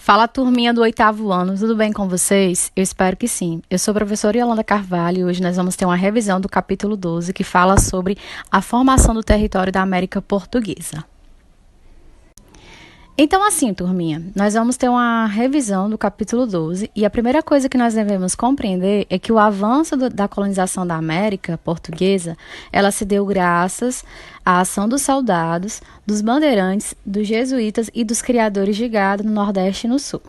Fala, turminha do 8º ano, tudo bem com vocês? Eu espero que sim. Eu sou a professora Yolanda Carvalho e hoje nós vamos ter uma revisão do capítulo 12, que fala sobre a formação do território da América Portuguesa. Então, assim, turminha, nós vamos ter uma revisão do capítulo 12 e a primeira coisa que nós devemos compreender é que o avanço da colonização da América Portuguesa, ela se deu graças à ação dos soldados, dos bandeirantes, dos jesuítas e dos criadores de gado no Nordeste e no Sul.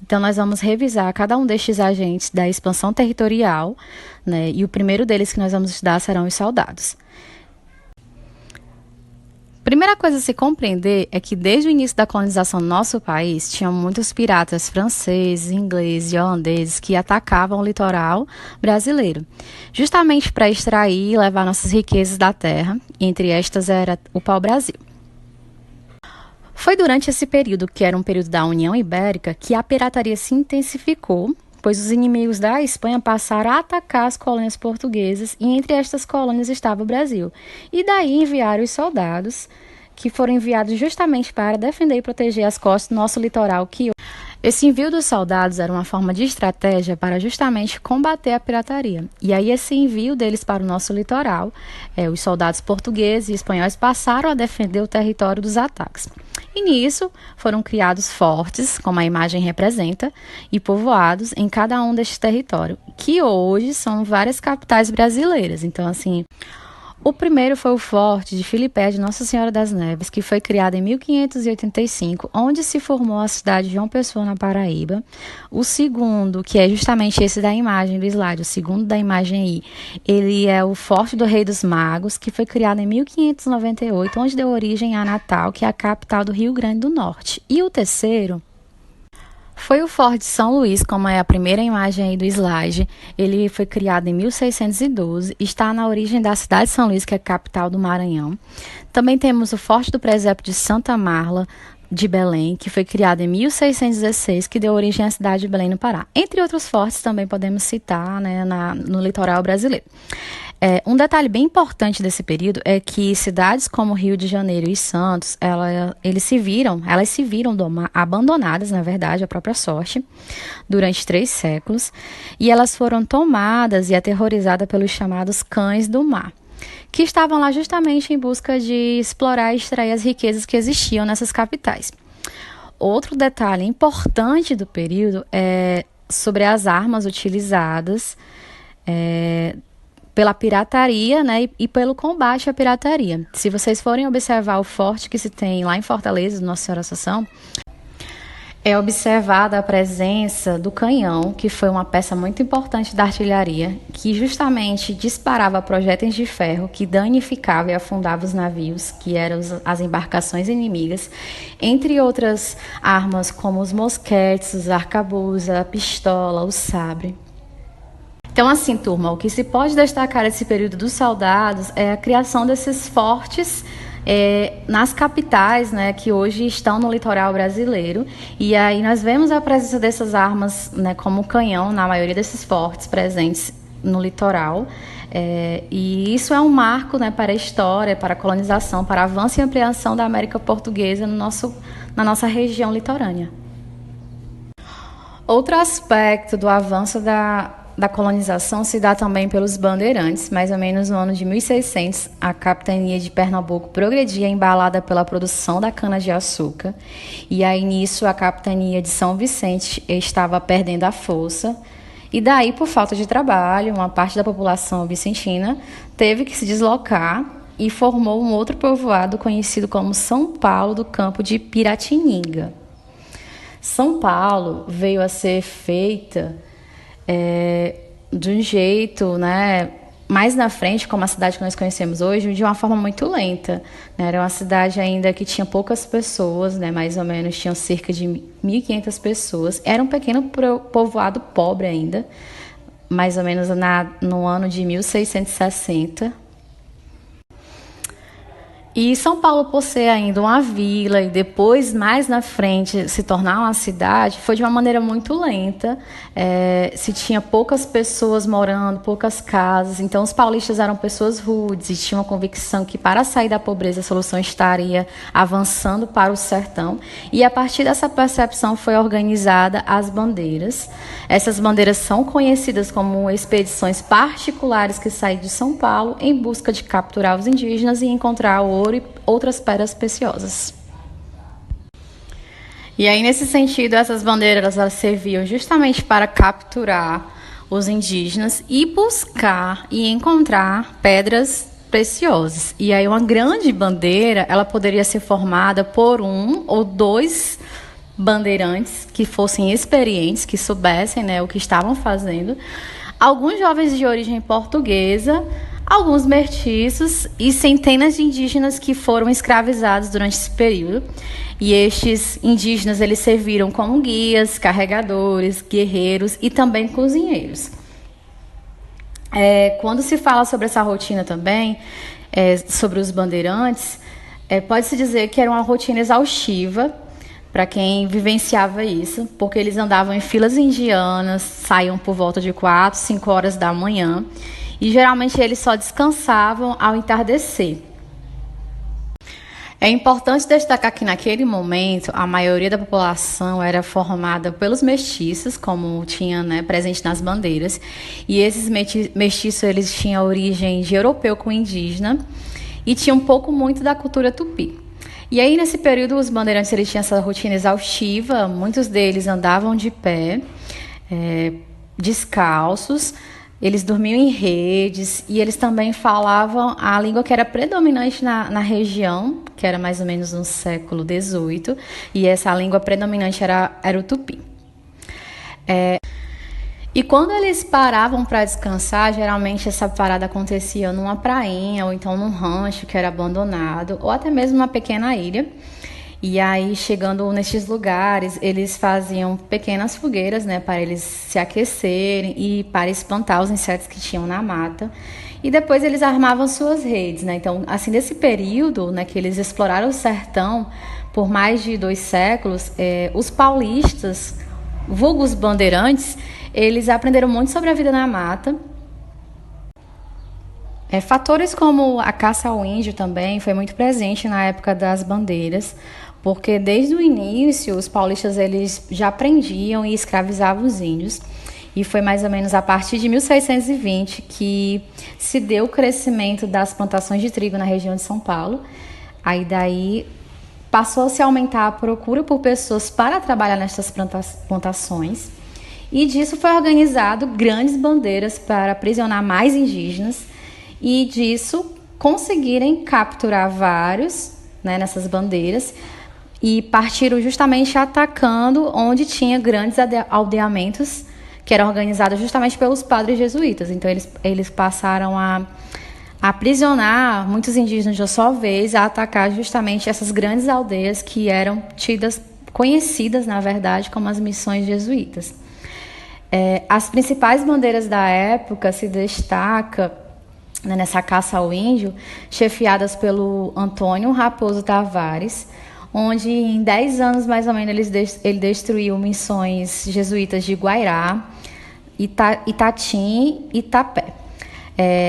Então, nós vamos revisar cada um destes agentes da expansão territorial, né, e o primeiro deles que nós vamos estudar serão os soldados. Primeira coisa a se compreender é que desde o início da colonização do nosso país, tinham muitos piratas franceses, ingleses e holandeses que atacavam o litoral brasileiro, justamente para extrair e levar nossas riquezas da terra, e entre estas era o pau-brasil. Foi durante esse período, que era um período da União Ibérica, que a pirataria se intensificou, pois os inimigos da Espanha passaram a atacar as colônias portuguesas e entre estas colônias estava o Brasil. E daí enviaram os soldados, que foram enviados justamente para defender e proteger as costas do nosso litoral. Esse envio dos soldados era uma forma de estratégia para justamente combater a pirataria. E aí esse envio deles para o nosso litoral, os soldados portugueses e espanhóis passaram a defender o território dos ataques. E nisso foram criados fortes, como a imagem representa, e povoados em cada um destes territórios, que hoje são várias capitais brasileiras. Então, assim, o primeiro foi o Forte de Filipé de Nossa Senhora das Neves, que foi criado em 1585, onde se formou a cidade de João Pessoa, na Paraíba. O segundo, que é justamente esse da imagem do slide, o segundo da imagem aí, ele é o Forte do Rei dos Magos, que foi criado em 1598, onde deu origem a Natal, que é a capital do Rio Grande do Norte. E o terceiro foi o Forte de São Luís, como é a primeira imagem aí do slide. Ele foi criado em 1612, está na origem da cidade de São Luís, que é a capital do Maranhão. Também temos o Forte do Presépio de Santa Marla, de Belém, que foi criado em 1616, que deu origem à cidade de Belém, no Pará. Entre outros fortes também podemos citar, né, no litoral brasileiro. Um detalhe bem importante desse período é que cidades como Rio de Janeiro e Santos, elas se viram abandonadas, na verdade, à própria sorte, durante 3 séculos, e elas foram tomadas e aterrorizadas pelos chamados cães do mar, que estavam lá justamente em busca de explorar e extrair as riquezas que existiam nessas capitais. Outro detalhe importante do período é sobre as armas utilizadas pela pirataria, né, e pelo combate à pirataria. Se vocês forem observar o forte que se tem lá em Fortaleza, Nossa Senhora Assunção, é observada a presença do canhão, que foi uma peça muito importante da artilharia, que justamente disparava projéteis de ferro que danificava e afundava os navios, que eram as embarcações inimigas, entre outras armas como os mosquetes, os arcabuzes, a pistola, o sabre. Então, assim, turma, o que se pode destacar nesse período dos soldados é a criação desses fortes nas capitais, né, que hoje estão no litoral brasileiro. E aí nós vemos a presença dessas armas, né, como o canhão, na maioria desses fortes presentes no litoral. E isso é um marco, né, para a história, para a colonização, para o avanço e ampliação da América Portuguesa na nossa região litorânea. Outro aspecto do avanço da colonização se dá também pelos bandeirantes. Mais ou menos no ano de 1600, a capitania de Pernambuco progredia embalada pela produção da cana-de-açúcar. E aí, nisso, a capitania de São Vicente estava perdendo a força. E daí, por falta de trabalho, uma parte da população vicentina teve que se deslocar e formou um outro povoado conhecido como São Paulo do Campo de Piratininga. São Paulo veio a ser feita de um jeito, né, mais na frente, como a cidade que nós conhecemos hoje, de uma forma muito lenta, né? Era uma cidade ainda que tinha poucas pessoas, né, mais ou menos tinham cerca de 1.500 pessoas. Era um pequeno povoado pobre ainda, mais ou menos no ano de 1660. E São Paulo, por ser ainda uma vila e depois, mais na frente, se tornar uma cidade, foi de uma maneira muito lenta. Se tinha poucas pessoas morando, poucas casas. Então, os paulistas eram pessoas rudes e tinham a convicção que, para sair da pobreza, a solução estaria avançando para o sertão. E, a partir dessa percepção, foi organizada as bandeiras. Essas bandeiras são conhecidas como expedições particulares que saem de São Paulo em busca de capturar os indígenas e encontrar ouro e outras pedras preciosas. E aí, nesse sentido, essas bandeiras elas serviam justamente para capturar os indígenas e buscar e encontrar pedras preciosas. E aí, uma grande bandeira, ela poderia ser formada por um ou dois bandeirantes que fossem experientes, que soubessem, né, o que estavam fazendo, alguns jovens de origem portuguesa, alguns mestiços e centenas de indígenas que foram escravizados durante esse período. E estes indígenas eles serviram como guias, carregadores, guerreiros e também cozinheiros. Quando se fala sobre essa rotina também, sobre os bandeirantes, pode-se dizer que era uma rotina exaustiva para quem vivenciava isso, porque eles andavam em filas indianas, saíam por volta de 4, 5 horas da manhã, e geralmente eles só descansavam ao entardecer. É importante destacar que naquele momento a maioria da população era formada pelos mestiços, como tinha, né, presente nas bandeiras, e esses mestiços eles tinham origem de europeu com indígena e tinham um pouco muito da cultura tupi. E aí, nesse período, os bandeirantes eles tinham essa rotina exaustiva, muitos deles andavam de pé, descalços, eles dormiam em redes e eles também falavam a língua que era predominante na região, que era mais ou menos no século XVIII, e essa língua predominante era o tupi. E quando eles paravam para descansar, geralmente essa parada acontecia numa prainha ou então num rancho que era abandonado, ou até mesmo uma pequena ilha. E aí, chegando nestes lugares, eles faziam pequenas fogueiras, né, para eles se aquecerem e para espantar os insetos que tinham na mata. E depois eles armavam suas redes, né? Então, assim, nesse período, né, que eles exploraram o sertão por mais de 2 séculos, os paulistas, vulgos bandeirantes, eles aprenderam muito sobre a vida na mata. Fatores como a caça ao índio também foi muito presente na época das bandeiras, porque desde o início os paulistas eles já prendiam e escravizavam os índios. E foi mais ou menos a partir de 1620 que se deu o crescimento das plantações de trigo na região de São Paulo. Aí daí passou-se a aumentar a procura por pessoas para trabalhar nessas plantações. E disso foi organizado grandes bandeiras para aprisionar mais indígenas e disso conseguirem capturar vários, né, nessas bandeiras e partiram justamente atacando onde tinha grandes aldeamentos que eram organizados justamente pelos padres jesuítas. Então eles passaram a aprisionar muitos indígenas de uma só vez, a atacar justamente essas grandes aldeias que eram conhecidas, na verdade, como as missões jesuítas. As principais bandeiras da época se destacam, né, nessa caça ao índio, chefiadas pelo Antônio Raposo Tavares, onde em 10 anos mais ou menos ele destruiu missões jesuítas de Guairá, Itatim e Itapé.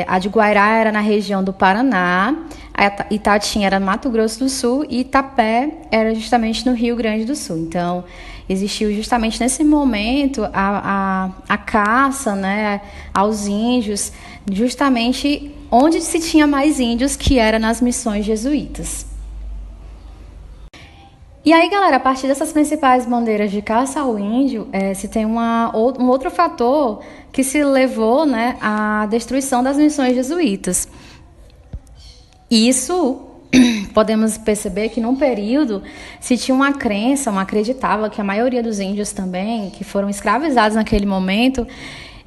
A de Guairá era na região do Paraná, a Itatim era no Mato Grosso do Sul e Itapé era justamente no Rio Grande do Sul. Então, existiu justamente nesse momento a caça, né, aos índios, justamente onde se tinha mais índios, que era nas missões jesuítas. E aí, galera, a partir dessas principais bandeiras de caça ao índio, se tem um outro fator que se levou, né, à destruição das missões jesuítas. Isso podemos perceber que num período se tinha uma crença, acreditava que a maioria dos índios também, que foram escravizados naquele momento,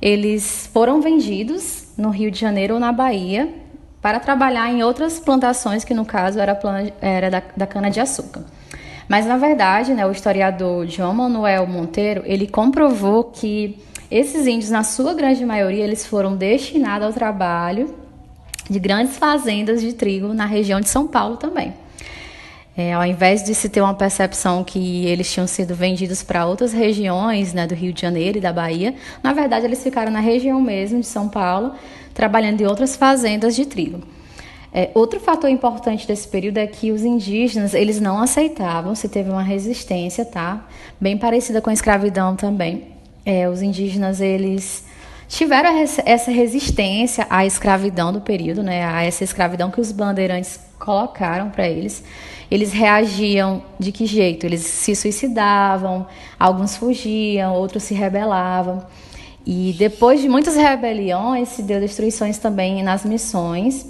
eles foram vendidos no Rio de Janeiro ou na Bahia para trabalhar em outras plantações, que no caso era da cana-de-açúcar. Mas, na verdade, né, o historiador João Manuel Monteiro, ele comprovou que esses índios, na sua grande maioria, eles foram destinados ao trabalho de grandes fazendas de trigo na região de São Paulo também. Ao invés de se ter uma percepção que eles tinham sido vendidos para outras regiões, né, do Rio de Janeiro e da Bahia, na verdade eles ficaram na região mesmo de São Paulo, trabalhando em outras fazendas de trigo. Outro fator importante desse período é que os indígenas, eles não aceitavam, se teve uma resistência, tá? Bem parecida com a escravidão também. Os indígenas, eles tiveram essa resistência à escravidão do período, né? A essa escravidão que os bandeirantes colocaram para eles. Eles reagiam de que jeito? Eles se suicidavam, alguns fugiam, outros se rebelavam. E depois de muitas rebeliões, se deu destruições também nas missões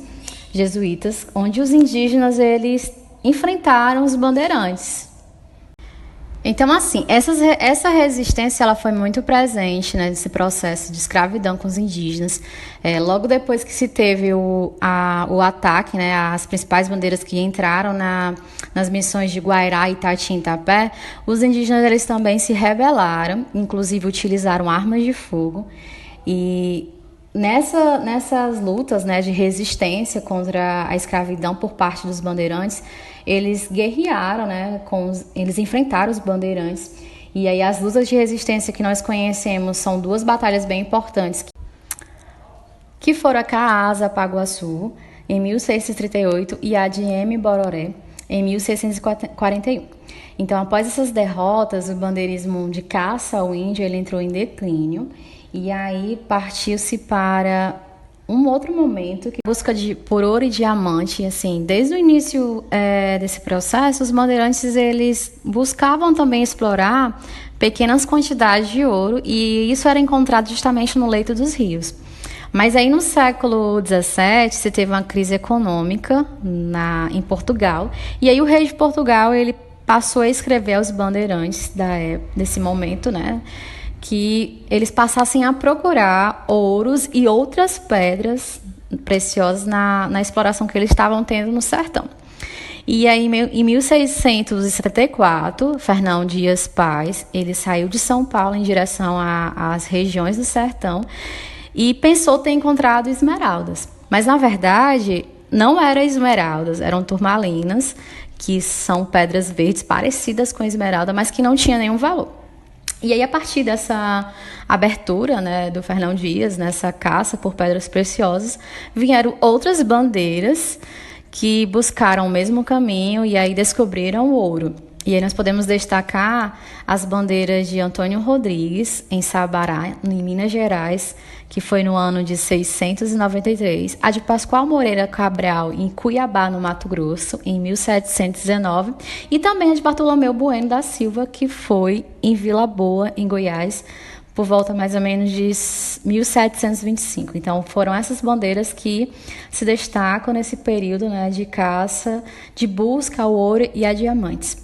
jesuítas, onde os indígenas eles enfrentaram os bandeirantes. Então, assim, essa resistência ela foi muito presente, né, nesse processo de escravidão com os indígenas. Logo depois que se teve o ataque, né, às principais bandeiras que entraram nas missões de Guairá, Itati e Itapé, os indígenas eles também se rebelaram, inclusive utilizaram armas de fogo. E nessas lutas, né, de resistência contra a escravidão por parte dos bandeirantes, eles guerrearam, né, eles enfrentaram os bandeirantes. E aí as lutas de resistência que nós conhecemos são duas batalhas bem importantes, que foram a Caasa Paguaçu, em 1638, e a de M-Bororé, em 1641. Então, após essas derrotas, o bandeirismo de caça ao índio ele entrou em declínio, e aí partiu-se para um outro momento que busca por ouro e diamante. Assim, desde o início desse processo, os bandeirantes eles buscavam também explorar pequenas quantidades de ouro, e isso era encontrado justamente no leito dos rios. Mas aí no século XVII se teve uma crise econômica em Portugal, e aí o rei de Portugal ele passou a escrever aos bandeirantes desse momento, né, que eles passassem a procurar ouros e outras pedras preciosas na exploração que eles estavam tendo no sertão. E aí, em 1674, Fernão Dias Paz, ele saiu de São Paulo em direção às regiões do sertão e pensou ter encontrado esmeraldas. Mas, na verdade, não eram esmeraldas, eram turmalinas, que são pedras verdes parecidas com esmeralda, mas que não tinham nenhum valor. E aí, a partir dessa abertura, né, do Fernão Dias, nessa caça por pedras preciosas, vieram outras bandeiras que buscaram o mesmo caminho e aí descobriram o ouro. E aí nós podemos destacar as bandeiras de Antônio Rodrigues, em Sabará, em Minas Gerais, que foi no ano de 693, a de Pascoal Moreira Cabral, em Cuiabá, no Mato Grosso, em 1719, e também a de Bartolomeu Bueno da Silva, que foi em Vila Boa, em Goiás, por volta mais ou menos de 1725. Então, foram essas bandeiras que se destacam nesse período, né, de caça, de busca ao ouro e a diamantes.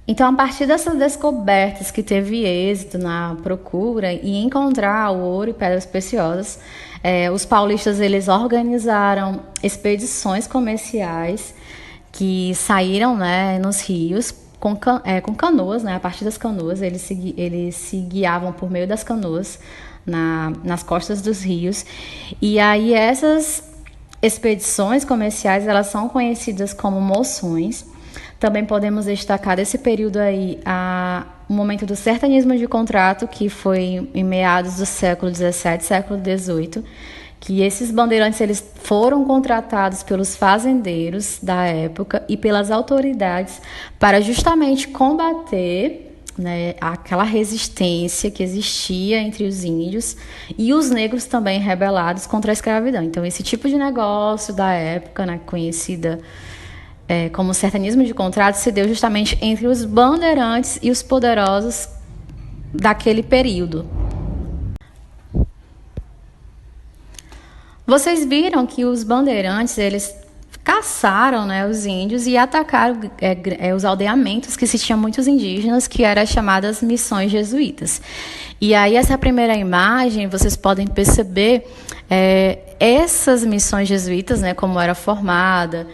Então, a partir dessas descobertas que teve êxito na procura e encontrar o ouro e pedras preciosas, os paulistas eles organizaram expedições comerciais que saíram, né, nos rios com canoas, né? A partir das canoas, eles se guiavam por meio das canoas nas costas dos rios. E aí essas expedições comerciais, elas são conhecidas como moções. Também podemos destacar desse período aí o momento do sertanismo de contrato, que foi em meados do século XVII, século XVIII, que esses bandeirantes eles foram contratados pelos fazendeiros da época e pelas autoridades para justamente combater, né, aquela resistência que existia entre os índios e os negros também rebelados contra a escravidão. Então, esse tipo de negócio da época, né, conhecida como sertanismo de contrato, se deu justamente entre os bandeirantes e os poderosos daquele período. Vocês viram que os bandeirantes, eles caçaram, né, os índios e atacaram os aldeamentos que se tinham muitos indígenas, que eram as chamadas missões jesuítas. E aí essa primeira imagem, vocês podem perceber essas missões jesuítas, né, como era formada,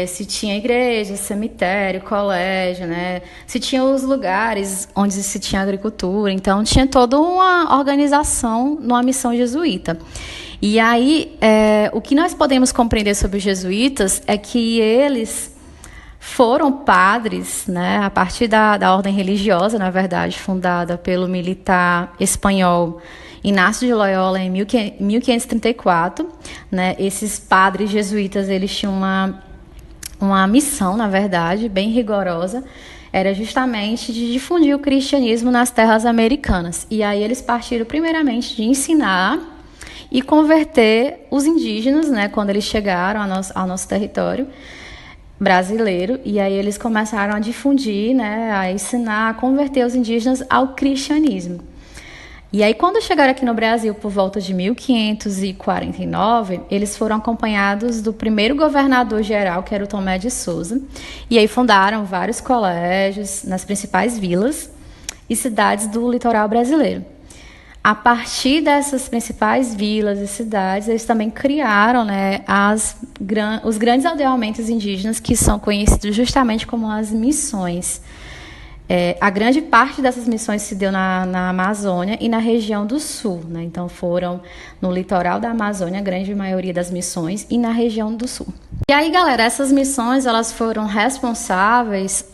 se tinha igreja, cemitério, colégio, né, se tinha os lugares onde se tinha agricultura. Então tinha toda uma organização numa missão jesuíta. E aí, o que nós podemos compreender sobre os jesuítas é que eles foram padres, né, a partir da ordem religiosa, na verdade, fundada pelo militar espanhol Inácio de Loyola em 1534. Né, esses padres jesuítas, eles tinham uma missão, na verdade, bem rigorosa, era justamente de difundir o cristianismo nas terras americanas. E aí eles partiram primeiramente de ensinar e converter os indígenas, né, quando eles chegaram ao nosso território brasileiro, e aí eles começaram a difundir, né, a ensinar, a converter os indígenas ao cristianismo. E aí, quando chegaram aqui no Brasil por volta de 1549, eles foram acompanhados do primeiro governador-geral, que era o Tomé de Souza, e aí fundaram vários colégios nas principais vilas e cidades do litoral brasileiro. A partir dessas principais vilas e cidades, eles também criaram, né, os grandes aldeamentos indígenas, que são conhecidos justamente como as missões. A grande parte dessas missões se deu na Amazônia e na região do Sul. Né? Então, foram no litoral da Amazônia, a grande maioria das missões, e na região do Sul. E aí, galera, essas missões elas foram responsáveis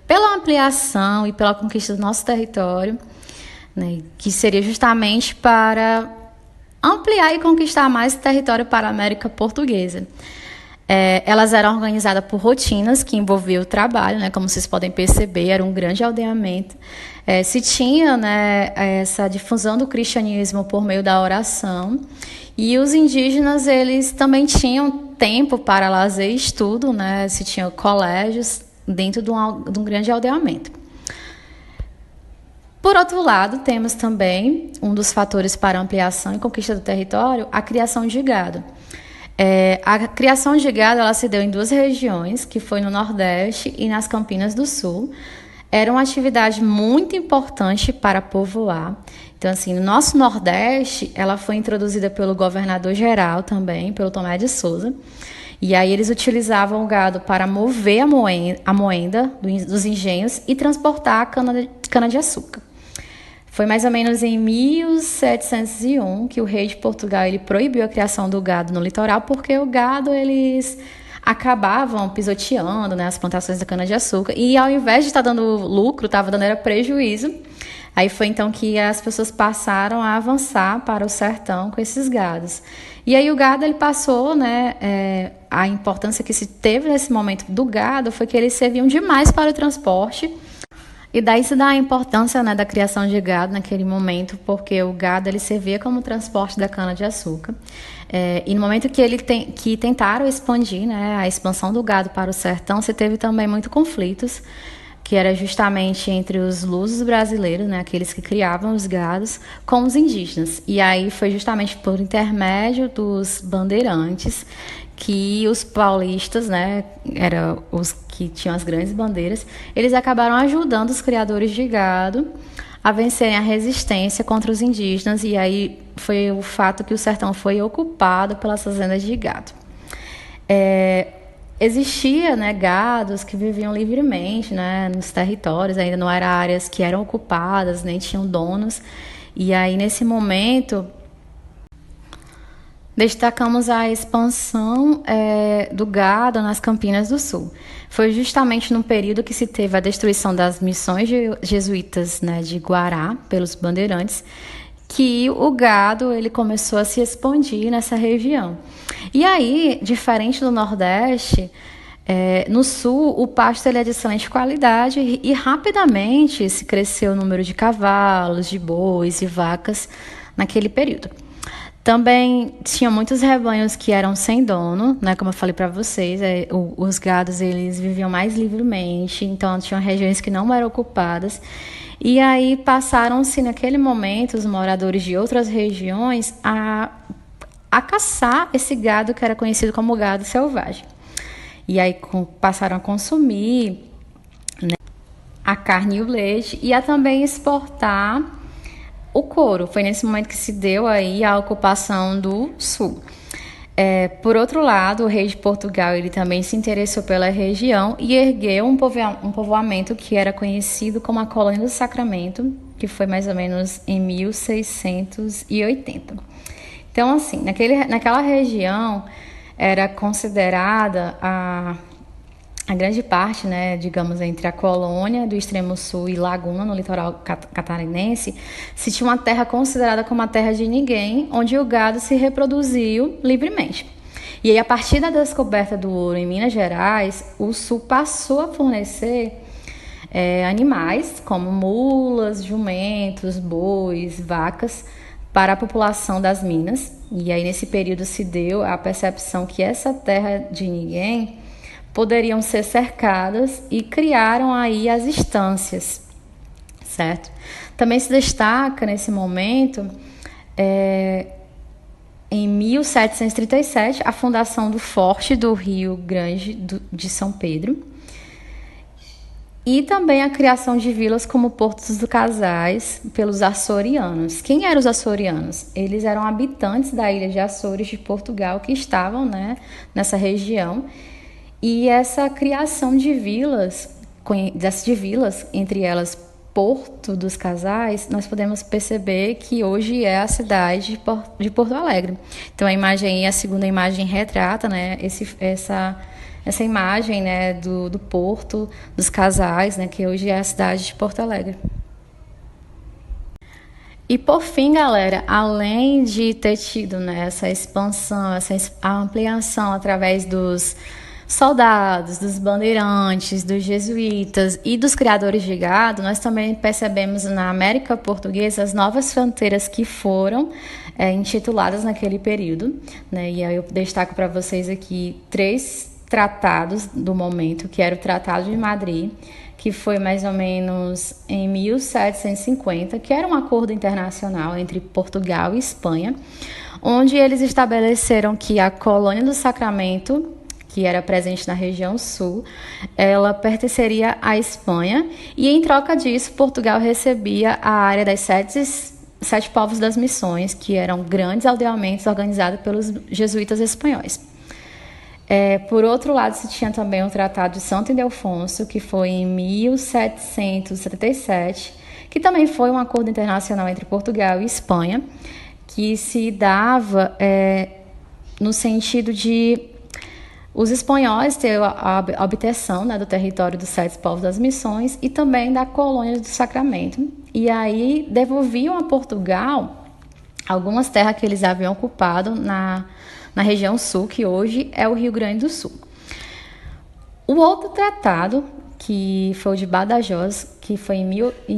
pela ampliação e pela conquista do nosso território, né? Que seria justamente para ampliar e conquistar mais território para a América Portuguesa. Elas eram organizadas por rotinas que envolviam o trabalho, né, como vocês podem perceber, era um grande aldeamento. Se tinha, né, essa difusão do cristianismo por meio da oração, e os indígenas eles também tinham tempo para lazer e estudo, né, se tinham colégios dentro de um grande aldeamento. Por outro lado, temos também um dos fatores para ampliação e conquista do território, a criação de gado. A criação de gado ela se deu em duas regiões, que foi no Nordeste e nas Campinas do Sul. Era uma atividade muito importante para povoar. Então, assim, no nosso Nordeste, ela foi introduzida pelo governador-geral também, pelo Tomé de Souza. E aí eles utilizavam o gado para mover a moenda dos engenhos e transportar a cana-de-açúcar. Foi mais ou menos em 1701 que o rei de Portugal ele proibiu a criação do gado no litoral, porque o gado eles acabavam pisoteando, né, as plantações da cana-de-açúcar, e ao invés de estar dando lucro, estava dando era prejuízo. Aí foi então que as pessoas passaram a avançar para o sertão com esses gados. E aí o gado ele passou, né, a importância que se teve nesse momento do gado foi que eles serviam demais para o transporte. E daí se dá a importância, né, da criação de gado naquele momento, porque o gado ele servia como transporte da cana-de-açúcar. E no momento que tentaram expandir, né, a expansão do gado para o sertão, se teve também muitos conflitos, que era justamente entre os lusos brasileiros, né, aqueles que criavam os gados, com os indígenas. E aí foi justamente por intermédio dos bandeirantes que os paulistas, né, eram os que tinham as grandes bandeiras, eles acabaram ajudando os criadores de gado a vencerem a resistência contra os indígenas, e aí foi o fato que o sertão foi ocupado pelas fazendas de gado. Existia, né, gados que viviam livremente, né, nos territórios, ainda não eram áreas que eram ocupadas, nem tinham donos, e aí nesse momento destacamos a expansão do gado nas Campinas do Sul. Foi justamente no período que se teve a destruição das missões jesuítas, né, de Guará pelos bandeirantes, que o gado ele começou a se expandir nessa região. E aí, diferente do Nordeste, no Sul, o pasto ele é de excelente qualidade e rapidamente se cresceu o número de cavalos, de bois e vacas naquele período. Também tinha muitos rebanhos que eram sem dono, né? Como eu falei para vocês, os gados eles viviam mais livremente, então tinham regiões que não eram ocupadas. E aí passaram-se naquele momento os moradores de outras regiões a caçar esse gado que era conhecido como gado selvagem. E aí passaram a consumir, né, a carne e o leite e a também exportar o couro. Foi nesse momento que se deu aí a ocupação do Sul. Por outro lado, o rei de Portugal ele também se interessou pela região e ergueu um povoamento que era conhecido como a Colônia do Sacramento, que foi mais ou menos em 1680. Então, assim, naquela região era considerada a grande parte, né, digamos, entre a colônia do extremo sul e Laguna, no litoral catarinense, se tinha uma terra considerada como a terra de ninguém, onde o gado se reproduziu livremente. E aí, a partir da descoberta do ouro em Minas Gerais, o sul passou a fornecer animais como mulas, jumentos, bois, vacas para a população das minas. E aí, nesse período, se deu a percepção que essa terra de ninguém poderiam ser cercadas e criaram aí as estâncias, certo? Também se destaca nesse momento, em 1737, a fundação do Forte do Rio Grande de São Pedro e também a criação de vilas como Portos dos Casais pelos açorianos. Quem eram os açorianos? Eles eram habitantes da ilha de Açores de Portugal que estavam, né, nessa região. E essa criação de vilas, entre elas Porto dos Casais, nós podemos perceber que hoje é a cidade de Porto Alegre. Então a segunda imagem retrata, né, essa imagem, né, do Porto dos Casais, né, que hoje é a cidade de Porto Alegre. E por fim, galera, além de ter tido, né, essa expansão, essa ampliação através dos soldados, dos bandeirantes, dos jesuítas e dos criadores de gado, nós também percebemos na América Portuguesa as novas fronteiras que foram intituladas naquele período, né? E aí eu destaco para vocês aqui 3 tratados do momento, que era o Tratado de Madrid, que foi mais ou menos em 1750, que era um acordo internacional entre Portugal e Espanha, onde eles estabeleceram que a colônia do Sacramento, que era presente na região sul, ela pertenceria à Espanha e, em troca disso, Portugal recebia a área das sete povos das missões, que eram grandes aldeamentos organizados pelos jesuítas espanhóis. Por outro lado, se tinha também o Tratado de Santo Ildefonso, que foi em 1777, que também foi um acordo internacional entre Portugal e Espanha, que se dava no sentido de os espanhóis ter a obtenção, né, do território dos 7 povos das missões e também da colônia do Sacramento. E aí devolviam a Portugal algumas terras que eles haviam ocupado na região sul, que hoje é o Rio Grande do Sul. O outro tratado, que foi o de Badajoz, que foi em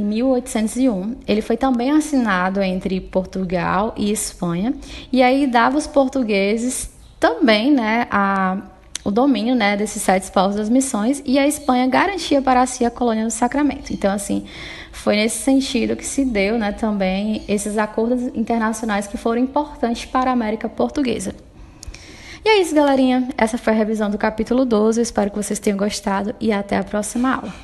1801, ele foi também assinado entre Portugal e Espanha, e aí dava aos portugueses também, né, o domínio, né, desses 7 povos das missões, e a Espanha garantia para si a colônia do Sacramento. Então, assim, foi nesse sentido que se deu, né, também esses acordos internacionais que foram importantes para a América Portuguesa. E é isso, galerinha. Essa foi a revisão do capítulo 12. Eu espero que vocês tenham gostado e até a próxima aula.